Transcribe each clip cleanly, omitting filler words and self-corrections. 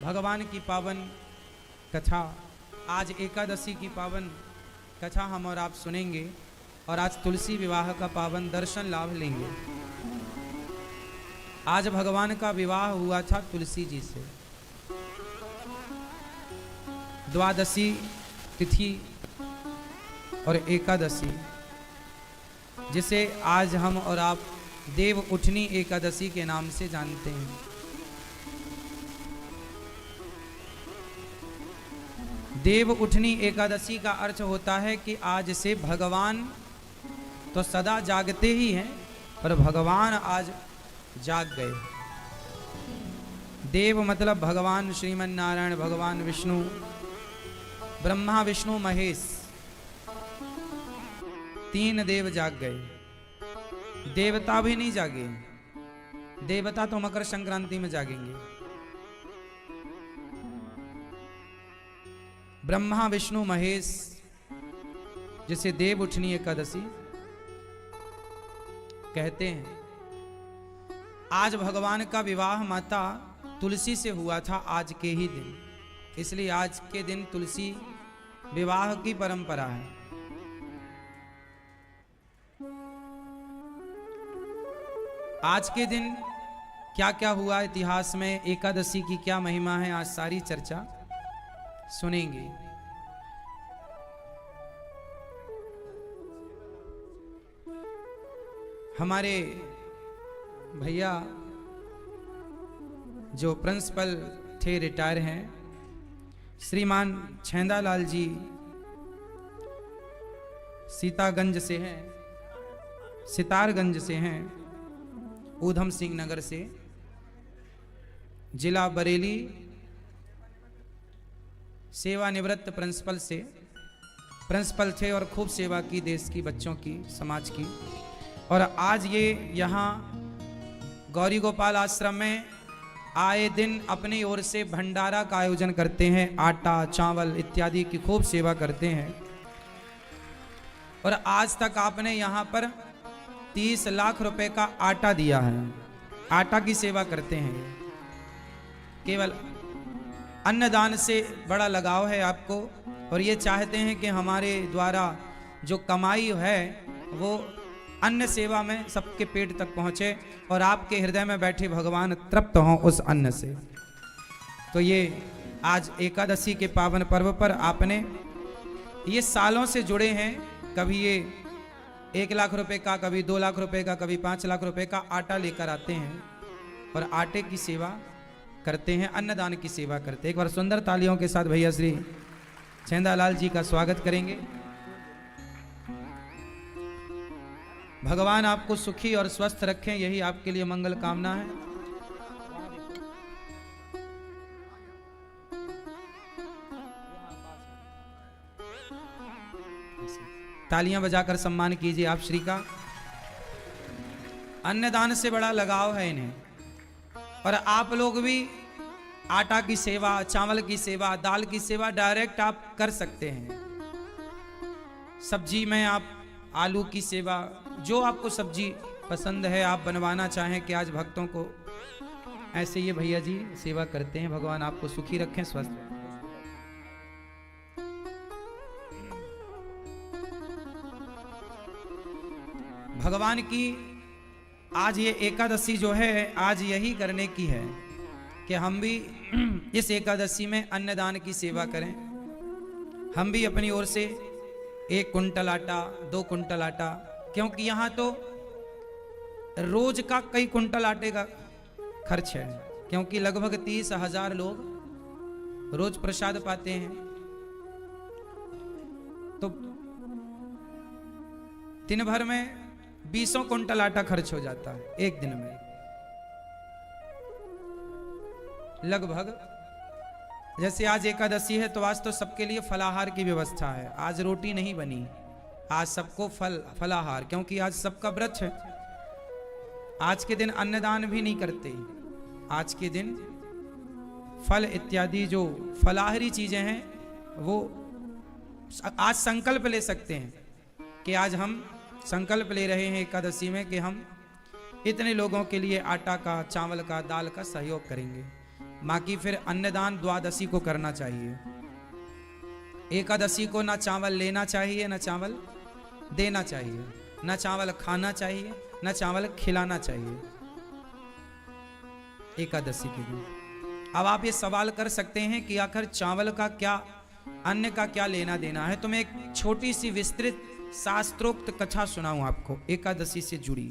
भगवान की पावन कथा, आज एकादशी की पावन कथा हम और आप सुनेंगे और आज तुलसी विवाह का पावन दर्शन लाभ लेंगे। आज भगवान का विवाह हुआ था तुलसी जी से। द्वादशी तिथि और एकादशी, जिसे आज हम और आप देव उठनी एकादशी के नाम से जानते हैं। देव उठनी एकादशी का अर्थ होता है कि आज से भगवान तो सदा जागते ही हैं, पर भगवान आज जाग गए। देव मतलब भगवान श्रीमन नारायण, भगवान विष्णु, ब्रह्मा विष्णु महेश, तीन देव जाग गए। देवता भी नहीं जागे, देवता तो मकर संक्रांति में जागेंगे। ब्रह्मा विष्णु महेश, जिसे देव उठनी एकादशी कहते हैं। आज भगवान का विवाह माता तुलसी से हुआ था आज के ही दिन, इसलिए आज के दिन तुलसी विवाह की परंपरा है। आज के दिन क्या क्या हुआ इतिहास में, एकादशी की क्या महिमा है, आज सारी चर्चा सुनेंगे। हमारे भैया जो प्रिंसिपल थे, रिटायर हैं, श्रीमान छेंदालाल जी सीतागंज से हैं, सितारगंज से हैं, ऊधम सिंह नगर से, जिला बरेली, सेवानिवृत्त प्रिंसिपल से प्रिंसिपल थे और खूब सेवा की देश की, बच्चों की, समाज की। और आज ये यहाँ गौरी गोपाल आश्रम में आए दिन अपनी ओर से भंडारा का आयोजन करते हैं, आटा चावल इत्यादि की खूब सेवा करते हैं। और आज तक आपने यहाँ पर 30 लाख रुपए का आटा दिया है, आटा की सेवा करते हैं। केवल अन्नदान से बड़ा लगाव है आपको, और ये चाहते हैं कि हमारे द्वारा जो कमाई है वो अन्न सेवा में सबके पेट तक पहुँचे और आपके हृदय में बैठे भगवान तृप्त हों उस अन्न से। तो ये आज एकादशी के पावन पर्व पर आपने ये सालों से जुड़े हैं, कभी ये 1 लाख रुपए का, कभी 2 लाख रुपए का, कभी 5 लाख रुपए का आटा लेकर आते हैं और आटे की सेवा करते हैं, अन्नदान की सेवा करते हैं। एक बार सुंदर तालियों के साथ भैया श्री छेंदालाल जी का स्वागत करेंगे। भगवान आपको सुखी और स्वस्थ रखें, यही आपके लिए मंगल कामना है। तालियां बजाकर सम्मान कीजिए आप श्री का। अन्नदान से बड़ा लगाव है इन्हें, और आप लोग भी आटा की सेवा, चावल की सेवा, दाल की सेवा डायरेक्ट आप कर सकते हैं। सब्जी में आप आलू की सेवा, जो आपको सब्जी पसंद है आप बनवाना चाहें कि आज भक्तों को, ऐसे ये भैया जी सेवा करते हैं। भगवान आपको सुखी रखें, स्वस्थ रखें। भगवान की आज ये एकादशी जो है, आज यही करने की है कि हम भी इस एकादशी में अन्नदान की सेवा करें। हम भी अपनी ओर से 1 कुंटल आटा, 2 कुंटल आटा, क्योंकि यहाँ तो रोज का कई कुंटल आटे का खर्च है, क्योंकि लगभग 30,000 लोग रोज प्रसाद पाते हैं। तो दिन भर में 20 कुंटल आटा खर्च हो जाता है एक दिन में लगभग। जैसे आज एकादशी है तो आज तो सबके लिए फलाहार की व्यवस्था है, आज रोटी नहीं बनी, आज सबको फलाहार, क्योंकि आज सबका व्रत है। आज के दिन अन्नदान भी नहीं करते, आज के दिन फल इत्यादि जो फलाहारी चीजें हैं वो आज संकल्प ले सकते हैं कि आज हम संकल्प ले रहे हैं एकादशी में कि हम इतने लोगों के लिए आटा का, चावल का, दाल का सहयोग करेंगे। बाकी फिर अन्नदान द्वादशी को करना चाहिए। एकादशी को ना चावल लेना चाहिए, ना चावल देना चाहिए, ना चावल खाना चाहिए, ना चावल खिलाना चाहिए एकादशी के दिन। अब आप ये सवाल कर सकते हैं कि आखिर चावल का क्या, अन्न का क्या लेना देना है। तो मैं एक छोटी सी विस्तृत शास्त्रोक्त कथा सुनाऊं आपको एकादशी से जुड़ी।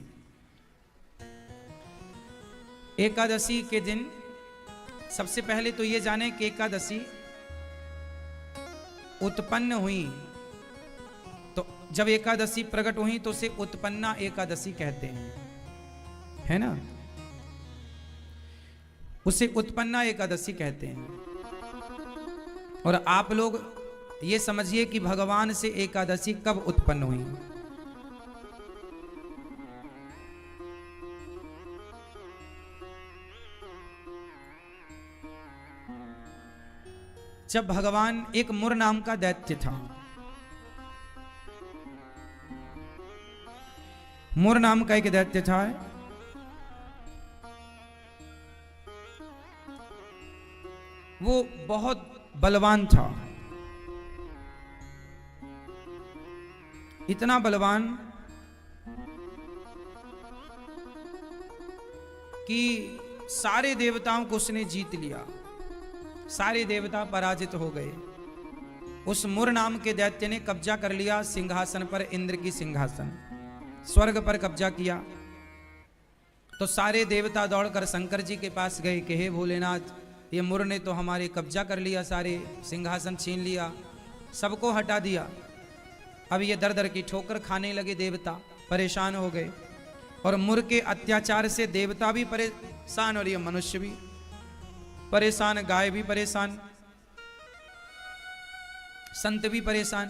एकादशी के दिन सबसे पहले तो ये जाने कि एकादशी उत्पन्न हुई, तो जब एकादशी प्रकट हुई तो उसे उत्पन्ना एकादशी कहते हैं, है ना, उसे उत्पन्ना एकादशी कहते हैं। और आप लोग ये समझिए कि भगवान से एकादशी कब उत्पन्न हुई। जब भगवान, एक मुर नाम का दैत्य था, मुर नाम का एक दैत्य था, वो बहुत बलवान था, इतना बलवान कि सारे देवताओं को उसने जीत लिया, सारे देवता पराजित हो गए। उस मुर नाम के दैत्य ने कब्जा कर लिया सिंहासन पर, इंद्र की सिंहासन, स्वर्ग पर कब्जा किया। तो सारे देवता दौड़कर शंकर जी के पास गए कि हे भोलेनाथ, ये मुर ने तो हमारे कब्जा कर लिया, सारे सिंहासन छीन लिया, सबको हटा दिया। अब ये दर दर की ठोकर खाने लगे, देवता परेशान हो गए। और मुर के अत्याचार से देवता भी परेशान और ये मनुष्य भी परेशान, गाय भी परेशान, संत भी परेशान।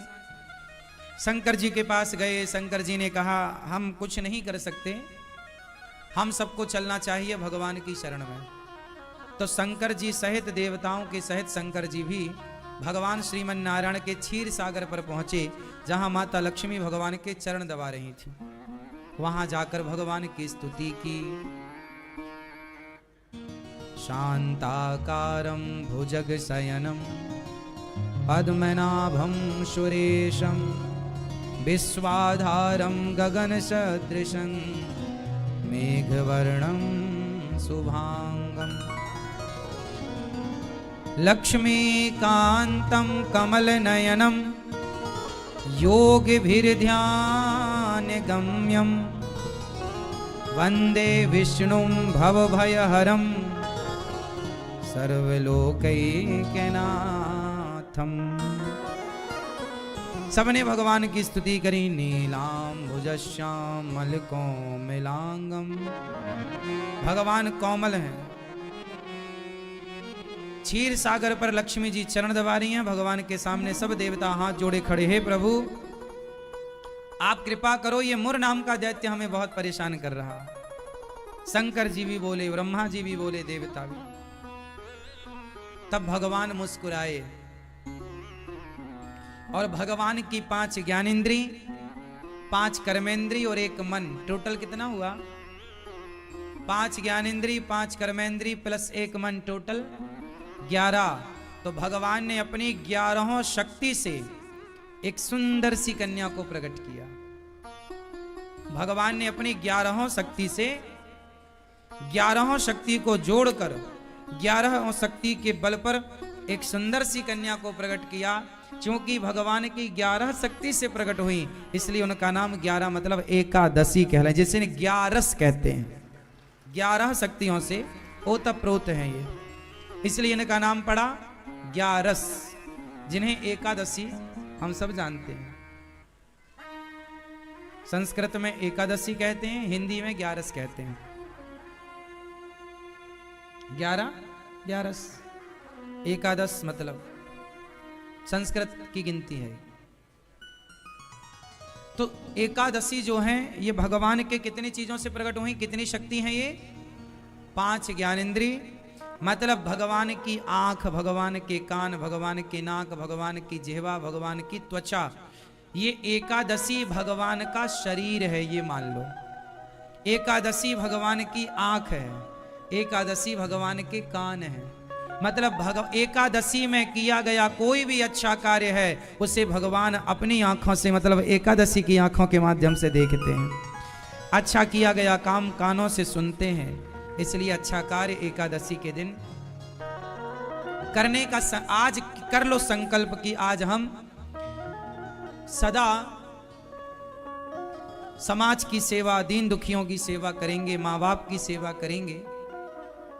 शंकर जी के पास गए, शंकर जी ने कहा हम कुछ नहीं कर सकते, हम सबको चलना चाहिए भगवान की शरण में। तो शंकर जी सहित, देवताओं के सहित शंकर जी भी भगवान श्रीमन नारायण के क्षीर सागर पर पहुंचे, जहां माता लक्ष्मी भगवान के चरण दबा रही थी। वहां जाकर भगवान की स्तुति की। शांताकारं भुजगशयनं पद्मनाभं सुरेशं विश्वाधारं गगनसदृशं मेघवर्णं शुभांगं लक्ष्मीकान्तं कमलनयनं योगिभिर्ध्यानगम्यं वन्दे विष्णुं भवभयहरं सर्वलोकैकनाथम्। सबने भगवान की स्तुति करी। नीलाम्बुजश्यामल कोमलांगम, भगवान कोमल हैं। क्षीर सागर पर लक्ष्मी जी चरण दबा रही हैं, भगवान के सामने सब देवता हाथ जोड़े खड़े हैं। प्रभु आप कृपा करो, ये मुर नाम का दैत्य हमें बहुत परेशान कर रहा। शंकर जी भी बोले, ब्रह्मा जी भी बोले, देवता भी। तब भगवान मुस्कुराए और भगवान की 5 ज्ञानेंद्री, 5 कर्मेंद्री और 1 मन, टोटल कितना हुआ? 5 ज्ञानेंद्री, 5 कर्मेंद्री प्लस 1 मन, टोटल 11। तो भगवान ने अपनी 11 शक्ति से एक सुंदर सी कन्या को प्रकट किया। भगवान ने अपनी 11 शक्ति से 11 शक्ति को जोड़कर 11 शक्ति के बल पर एक सुंदर सी कन्या को प्रकट किया। क्योंकि भगवान की 11 शक्ति से प्रकट हुई, इसलिए उनका नाम 11 मतलब एकादशी कहलाए, जिसे 11 कहते हैं। 11 शक्तियों से ओतप्रोत है ये, इसलिए इनका नाम पड़ा 11, जिन्हें एकादशी हम सब जानते हैं। संस्कृत में एकादशी कहते हैं, हिंदी में 11 कहते हैं। 11 एकादश मतलब संस्कृत की गिनती है। तो एकादशी जो है ये भगवान के कितनी चीजों से प्रकट हुई, कितनी शक्ति है ये? 5 ज्ञानेंद्री मतलब भगवान की आंख, भगवान के कान, भगवान के नाक, भगवान की जिह्वा, भगवान की त्वचा। ये एकादशी भगवान का शरीर है, ये मान लो। एकादशी भगवान की आंख है, एकादशी भगवान के कान है, मतलब एकादशी में किया गया कोई भी अच्छा कार्य है उसे भगवान अपनी आंखों से, मतलब एकादशी की आंखों के माध्यम से देखते हैं। अच्छा किया गया काम कानों से सुनते हैं, इसलिए अच्छा कार्य एकादशी के दिन करने का आज कर लो संकल्प कि आज हम सदा समाज की सेवा, दीन दुखियों की सेवा करेंगे, माँ बाप की सेवा करेंगे।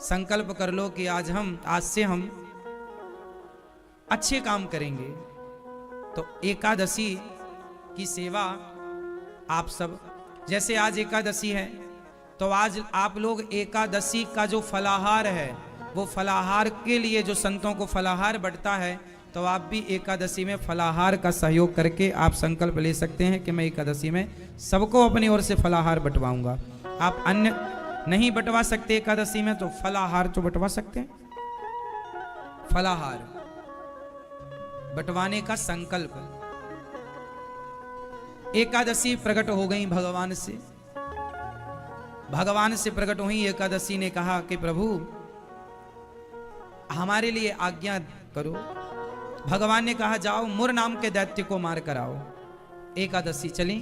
संकल्प कर लो कि आज से हम अच्छे काम करेंगे। तो एकादशी की सेवा आप सब, जैसे आज एकादशी है तो आज आप लोग एकादशी का जो फलाहार है, वो फलाहार के लिए जो संतों को फलाहार बंटता है, तो आप भी एकादशी में फलाहार का सहयोग करके आप संकल्प ले सकते हैं कि मैं एकादशी में सबको अपनी ओर से फलाहार बंटवाऊंगा। आप अन्य नहीं बंटवा सकते एकादशी में तो फलाहार तो बंटवा सकते हैं। फलाहार बंटवाने का संकल्प। एकादशी प्रकट हो गई भगवान से, भगवान से प्रकट हुई एकादशी ने कहा कि प्रभु हमारे लिए आज्ञा करो। भगवान ने कहा जाओ मुर नाम के दैत्य को मार कर आओ। एकादशी चली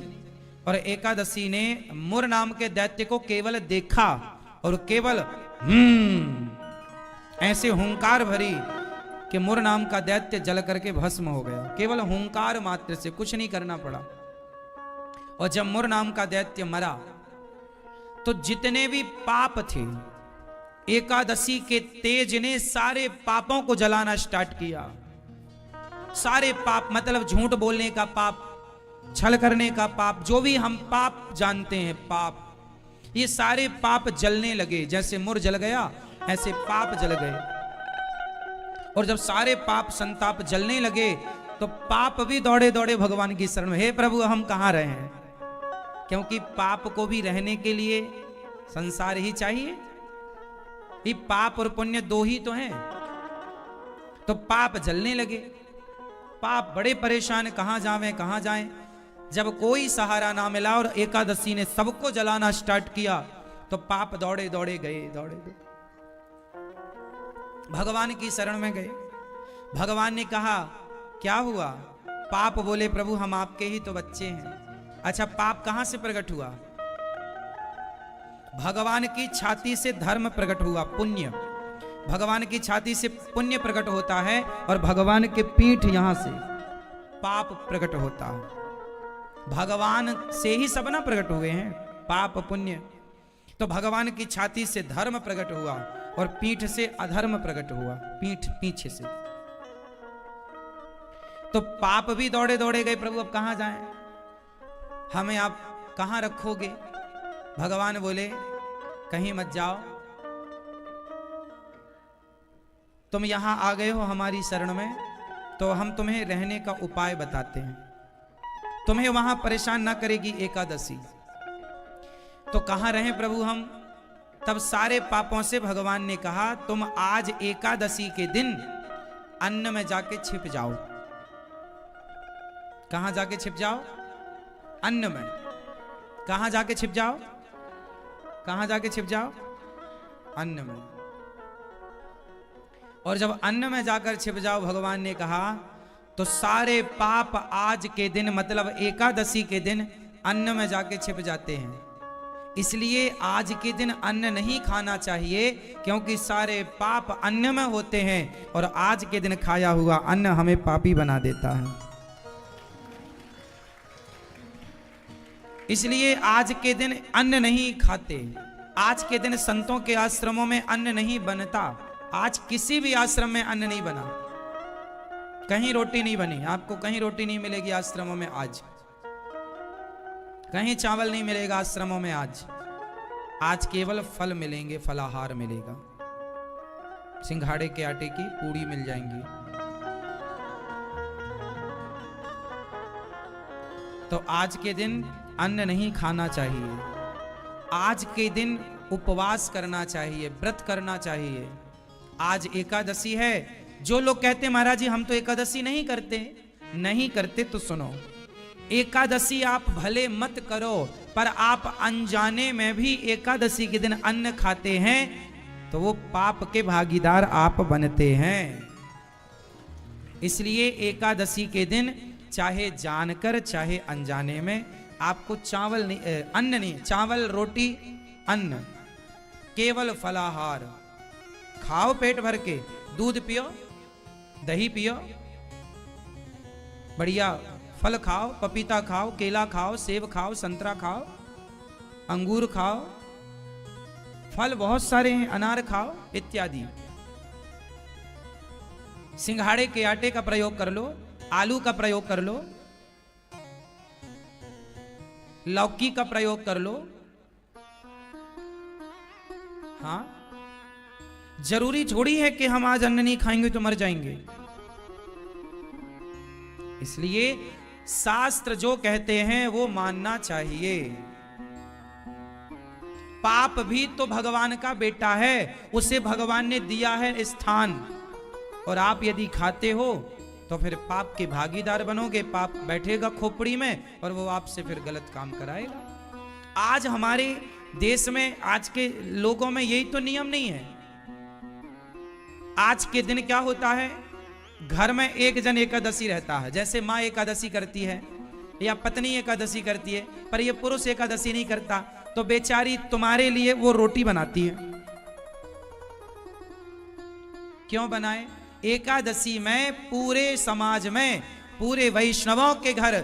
और एकादशी ने मुर नाम के दैत्य को केवल देखा और केवल ऐसे हुंकार भरी कि मुर नाम का दैत्य जल करके भस्म हो गया। केवल हुंकार मात्र से, कुछ नहीं करना पड़ा। और जब मुर नाम का दैत्य मरा तो जितने भी पाप थे, एकादशी के तेज ने सारे पापों को जलाना स्टार्ट किया। सारे पाप, मतलब झूठ बोलने का पाप, छल करने का पाप, जो भी हम पाप जानते हैं पाप, ये सारे पाप जलने लगे। जैसे मुर जल गया ऐसे पाप जल गए। और जब सारे पाप संताप जलने लगे तो पाप भी दौड़े दौड़े भगवान की शरण में, हे प्रभु हम कहां रहे हैं, क्योंकि पाप को भी रहने के लिए संसार ही चाहिए। ये पाप और पुण्य दो ही तो हैं। तो पाप जलने लगे, पाप बड़े परेशान, कहां जाएं। जब कोई सहारा ना मिला और एकादशी ने सबको जलाना स्टार्ट किया तो पाप दौड़े दौड़े गए, भगवान की शरण में गए। भगवान ने कहा क्या हुआ? पाप बोले प्रभु हम आपके ही तो बच्चे हैं। अच्छा पाप कहां से प्रकट हुआ? भगवान की छाती से धर्म प्रकट हुआ, पुण्य। भगवान की छाती से पुण्य प्रकट होता है और भगवान के पीठ यहां से पाप प्रकट होता है। भगवान से ही सब ना प्रकट हुए हैं, पाप पुण्य। तो भगवान की छाती से धर्म प्रकट हुआ और पीठ से अधर्म प्रकट हुआ, पीठ पीछे से। तो पाप भी दौड़े दौड़े गए, प्रभु अब कहां जाएं, हमें आप कहां रखोगे? भगवान बोले कहीं मत जाओ, तुम यहां आ गए हो हमारी शरण में तो हम तुम्हें रहने का उपाय बताते हैं। तुम्हें वहां परेशान ना करेगी एकादशी। तो कहां रहें प्रभु हम? तब सारे पापों से भगवान ने कहा तुम आज एकादशी के दिन अन्न में जाके छिप जाओ। कहां जाके छिप जाओ? अन्न में। कहां जाके छिप जाओ? कहां जाके छिप जाओ? अन्न में। और जब अन्न में जाकर छिप जाओ, भगवान ने कहा तो सारे पाप आज के दिन, मतलब एकादशी के दिन अन्न में जाके छिप जाते हैं। इसलिए आज के दिन अन्न नहीं खाना चाहिए, क्योंकि सारे पाप अन्न में होते हैं और आज के दिन खाया हुआ अन्न हमें पापी बना देता है। इसलिए आज के दिन अन्न नहीं खाते। आज के दिन संतों के आश्रमों में अन्न नहीं बनता। आज किसी भी आश्रम में अन्न नहीं बना, कहीं रोटी नहीं बनी, आपको कहीं रोटी नहीं मिलेगी आश्रमों में आज, कहीं चावल नहीं मिलेगा आश्रमों में आज केवल फल मिलेंगे, फलाहार मिलेगा। सिंघाड़े के आटे की पूड़ी मिल जाएंगी। तो आज के दिन अन्न नहीं खाना चाहिए। आज के दिन उपवास करना चाहिए, व्रत करना चाहिए। आज एकादशी है। जो लोग कहते महाराज जी हम तो एकादशी नहीं करते तो सुनो, एकादशी आप भले मत करो, पर आप अनजाने में भी एकादशी के दिन अन्न खाते हैं तो वो पाप के भागीदार आप बनते हैं। इसलिए एकादशी के दिन चाहे जानकर चाहे अनजाने में आपको चावल नहीं, अन्न नहीं, चावल रोटी अन्न, केवल फलाहार खाओ पेट भर के, दूध पियो, दही पियो, बढ़िया फल खाओ, पपीता खाओ, केला खाओ, सेब खाओ, संतरा खाओ, अंगूर खाओ, फल बहुत सारे हैं, अनार खाओ इत्यादि। सिंघाड़े के आटे का प्रयोग कर लो, आलू का प्रयोग कर लो, लौकी का प्रयोग कर लो। हाँ, जरूरी थोड़ी है कि हम आज अन्न नहीं खाएंगे तो मर जाएंगे। इसलिए शास्त्र जो कहते हैं वो मानना चाहिए। पाप भी तो भगवान का बेटा है, उसे भगवान ने दिया है स्थान, और आप यदि खाते हो तो फिर पाप के भागीदार बनोगे। पाप बैठेगा खोपड़ी में और वो आपसे फिर गलत काम कराएगा। आज हमारे देश में, आज के लोगों में यही तो नियम नहीं है। आज के दिन क्या होता है, घर में एक जन एकादशी रहता है, जैसे माँ एकादशी करती है या पत्नी एकादशी करती है, पर ये पुरुष एकादशी नहीं करता, तो बेचारी तुम्हारे लिए वो रोटी बनाती है। क्यों बनाए? एकादशी में पूरे समाज में, पूरे वैष्णवों के घर,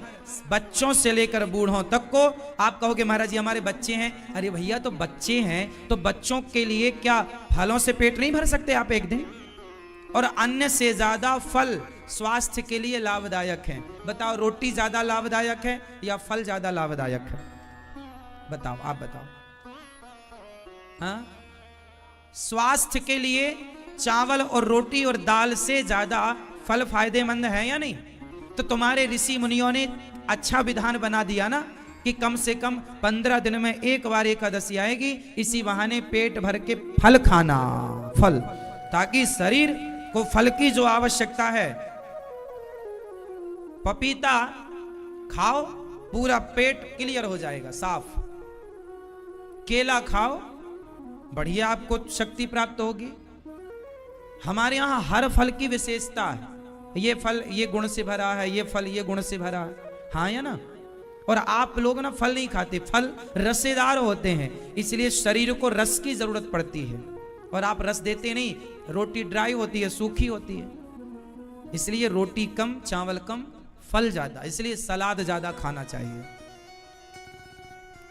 बच्चों से लेकर बूढ़ों तक को, आप कहोगे महाराज जी हमारे बच्चे हैं, अरे भैया तो बच्चे हैं तो बच्चों के लिए क्या फलों से पेट नहीं भर सकते आप एक दिन? और अन्न से ज्यादा फल स्वास्थ्य के लिए लाभदायक है। बताओ, रोटी ज्यादा लाभदायक है या फल ज्यादा लाभदायक है? बताओ, आप बताओ। हाँ, स्वास्थ्य के लिए चावल और रोटी और दाल से ज्यादा फल फायदेमंद है या नहीं? तो तुम्हारे ऋषि मुनियों ने अच्छा विधान बना दिया ना कि कम से कम 15 दिन में एक बार एकादशी आएगी, इसी बहाने पेट भर के फल खाना, फल, ताकि शरीर को फल की जो आवश्यकता है। पपीता खाओ, पूरा पेट क्लियर हो जाएगा, साफ। केला खाओ, बढ़िया आपको शक्ति प्राप्त होगी। हमारे यहां हर फल की विशेषता है, ये फल ये गुण से भरा है, ये फल ये गुण से भरा है, हाँ या ना? और आप लोग ना फल नहीं खाते, फल रसेदार होते हैं, इसलिए शरीर को रस की जरूरत पड़ती है, और आप रस देते नहीं, रोटी ड्राई होती है, सूखी होती है। इसलिए रोटी कम, चावल कम, फल ज्यादा, इसलिए सलाद ज्यादा खाना चाहिए।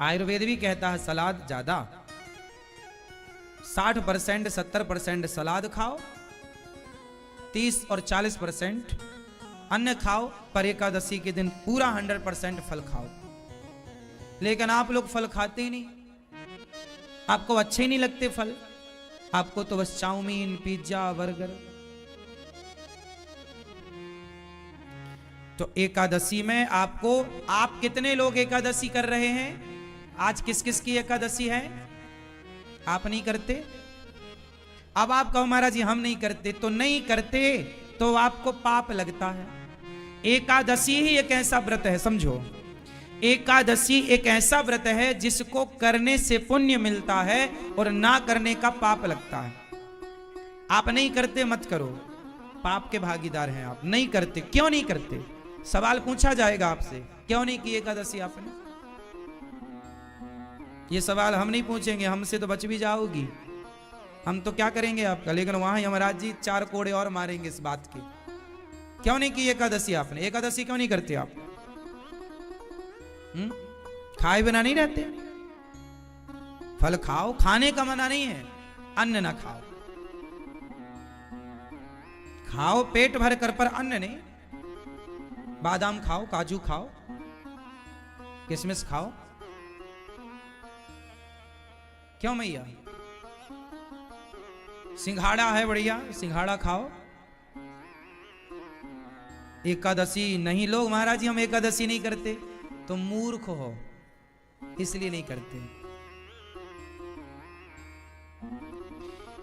आयुर्वेद भी कहता है सलाद ज्यादा, 60% 70% सलाद खाओ, 30 और 40% अन्न खाओ, पर एकादशी के दिन पूरा 100% फल खाओ। लेकिन आप लोग फल खाते ही नहीं, आपको अच्छे ही नहीं लगते फल, आपको तो बस चाउमीन, पिज्जा, बर्गर। तो एकादशी में आपको, आप कितने लोग एकादशी कर रहे हैं? आज किस किस की एकादशी है? आप नहीं करते? अब आप कहो महाराज जी हम नहीं करते, तो नहीं करते तो आपको पाप लगता है। एकादशी ही एक ऐसा व्रत है, समझो, एकादशी एक ऐसा व्रत है जिसको करने से पुण्य मिलता है और ना करने का पाप लगता है। आप नहीं करते मत करो, पाप के भागीदार हैं आप। नहीं करते, क्यों नहीं करते? सवाल पूछा जाएगा आपसे, क्यों नहीं की एकादशी आपने? ये सवाल हम नहीं पूछेंगे, हमसे तो बच भी जाओगी, हम तो क्या करेंगे आपका। लेकिन वहां यमराज जी 4 कोड़े और मारेंगे इस बात की। क्यों नहीं की एकादशी आपने? एकादशी क्यों नहीं करते आप? खाए बिना नहीं रहते? फल खाओ, खाने का मना नहीं है, अन्न ना खाओ। खाओ पेट भर कर, पर अन्न नहीं। बादाम खाओ, काजू खाओ, किशमिश खाओ। क्यों मैया? सिंघाड़ा है बढ़िया, सिंघाड़ा खाओ। एकादशी नहीं, लोग महाराज जी हम एकादशी नहीं करते, तो मूर्ख हो, इसलिए नहीं करते।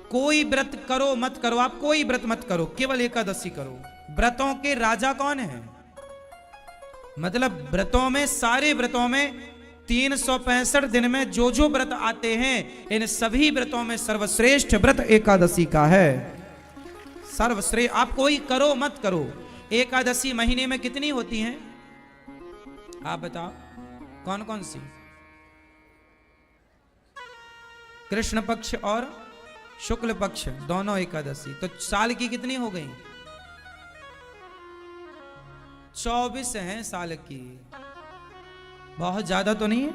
कोई व्रत करो मत करो, आप कोई व्रत मत करो, केवल एकादशी करो। व्रतों के राजा कौन है? मतलब व्रतों में, सारे व्रतों में 365 दिन में जो जो व्रत आते हैं, इन सभी व्रतों में सर्वश्रेष्ठ व्रत एकादशी का है। सर्वश्रेष्ठ। आप कोई करो मत करो, एकादशी महीने में कितनी होती हैं आप बताओ? कौन कौन सी? कृष्ण पक्ष और शुक्ल पक्ष दोनों एकादशी। तो साल की कितनी हो गई? 24 हैं साल की। बहुत ज्यादा तो नहीं है।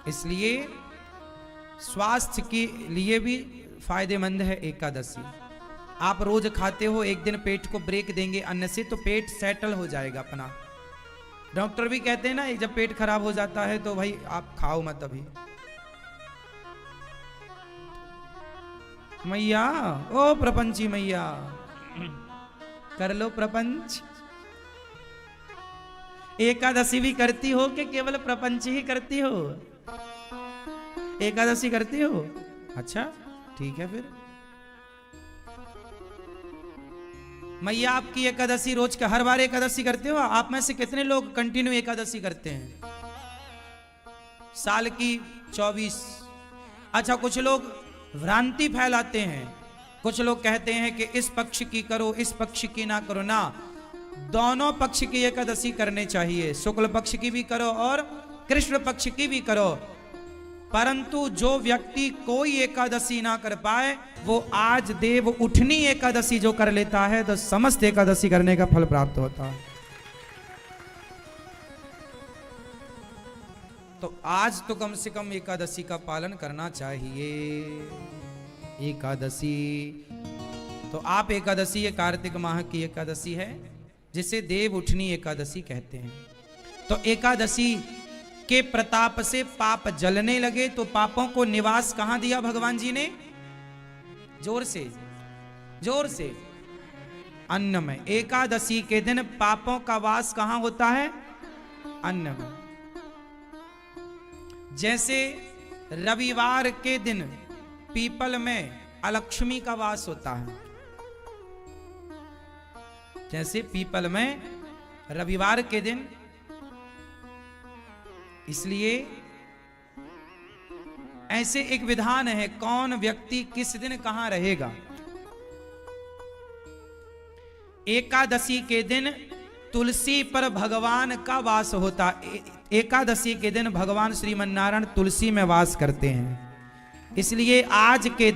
इसलिए स्वास्थ्य के लिए भी फायदेमंद है एकादशी। आप रोज खाते हो, एक दिन पेट को ब्रेक देंगे अन्न से तो पेट सेटल हो जाएगा अपना। डॉक्टर भी कहते हैं ना, जब पेट खराब हो जाता है तो भाई आप खाओ मत अभी। मैया, ओ प्रपंची मैया, कर लो प्रपंच। एकादशी भी करती हो कि केवल प्रपंच ही करती हो? एकादशी करती हो? अच्छा ठीक है। फिर मैया आपकी एकादशी रोज का हर बार एकादशी करते हो? आप में से कितने लोग कंटिन्यू एकादशी करते हैं? साल की 24। अच्छा, कुछ लोग भ्रांति फैलाते हैं। कुछ लोग कहते हैं कि इस पक्ष की करो, इस पक्ष की ना करो। ना, दोनों पक्ष की एकादशी करने चाहिए। शुक्ल पक्ष की भी करो और कृष्ण पक्ष की भी करो। परंतु जो व्यक्ति कोई एकादशी ना कर पाए, वो आज देव उठनी एकादशी जो कर लेता है तो समस्त एकादशी करने का फल प्राप्त होता है। तो आज तो कम से कम एकादशी का पालन करना चाहिए। एकादशी तो आप एकादशी, ये कार्तिक माह की एकादशी है जिसे देव उठनी एकादशी कहते हैं। तो एकादशी के प्रताप से पाप जलने लगे तो पापों को निवास कहां दिया भगवान जी ने? जोर से, जोर से, अन्न में। एकादशी के दिन पापों का वास कहां होता है? अन्न में। जैसे रविवार के दिन पीपल में अलक्ष्मी का वास होता है, जैसे पीपल में रविवार के दिन। इसलिए ऐसे एक विधान है, कौन व्यक्ति किस दिन कहां रहेगा। एकादशी के दिन तुलसी पर भगवान का वास होता। एकादशी के दिन भगवान श्रीमन नारायण तुलसी में वास करते हैं। इसलिए आज के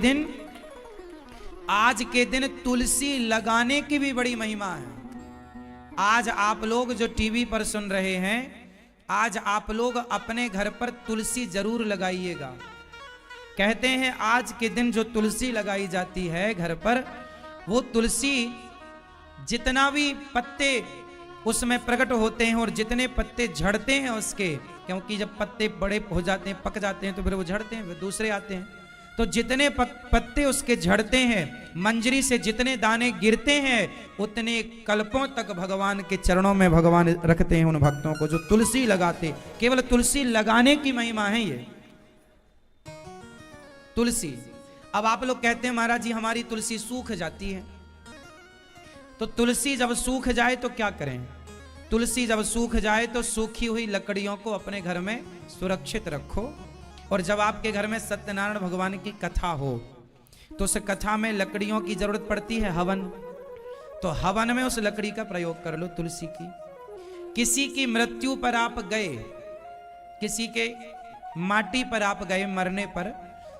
दिन तुलसी लगाने की भी बड़ी महिमा है। आज आप लोग जो टीवी पर सुन रहे हैं, आज आप लोग अपने घर पर तुलसी जरूर लगाइएगा। कहते हैं आज के दिन जो तुलसी लगाई जाती है घर पर, वो तुलसी जितना भी पत्ते उसमें प्रकट होते हैं और जितने पत्ते झड़ते हैं उसके, क्योंकि जब पत्ते बड़े हो जाते हैं, पक जाते हैं तो फिर वो झड़ते हैं, फिर दूसरे आते हैं। तो जितने पत्ते उसके झड़ते हैं, मंजरी से जितने दाने गिरते हैं, उतने कल्पों तक भगवान के चरणों में भगवान रखते हैं उन भक्तों को जो तुलसी लगाते। केवल तुलसी लगाने की महिमा है ये तुलसी। अब आप लोग कहते हैं महाराज जी हमारी तुलसी सूख जाती है। तो तुलसी जब सूख जाए तो क्या करें? तुलसी जब सूख जाए तो सूखी हुई लकड़ियों को अपने घर में सुरक्षित रखो। और जब आपके घर में सत्यनारायण भगवान की कथा हो तो उस कथा में लकड़ियों की जरूरत पड़ती है, हवन। तो हवन में उस लकड़ी का प्रयोग कर लो तुलसी की। किसी की मृत्यु पर आप गए, किसी के माटी पर आप गए मरने पर,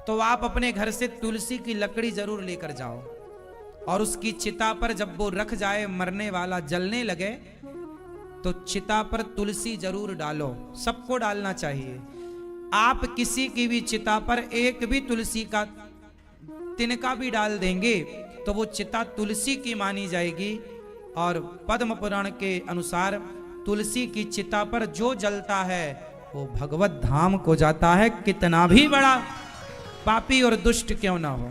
तो आप अपने घर से तुलसी की लकड़ी जरूर लेकर जाओ और उसकी चिता पर जब वो रख जाए, मरने वाला जलने लगे, तो चिता पर तुलसी जरूर डालो। सबको डालना चाहिए। आप किसी की भी चिता पर एक भी तुलसी का तिनका भी डाल देंगे तो वो चिता तुलसी की मानी जाएगी। और पद्म पुराण के अनुसार तुलसी की चिता पर जो जलता है वो भगवत धाम को जाता है, कितना भी बड़ा पापी और दुष्ट क्यों ना हो।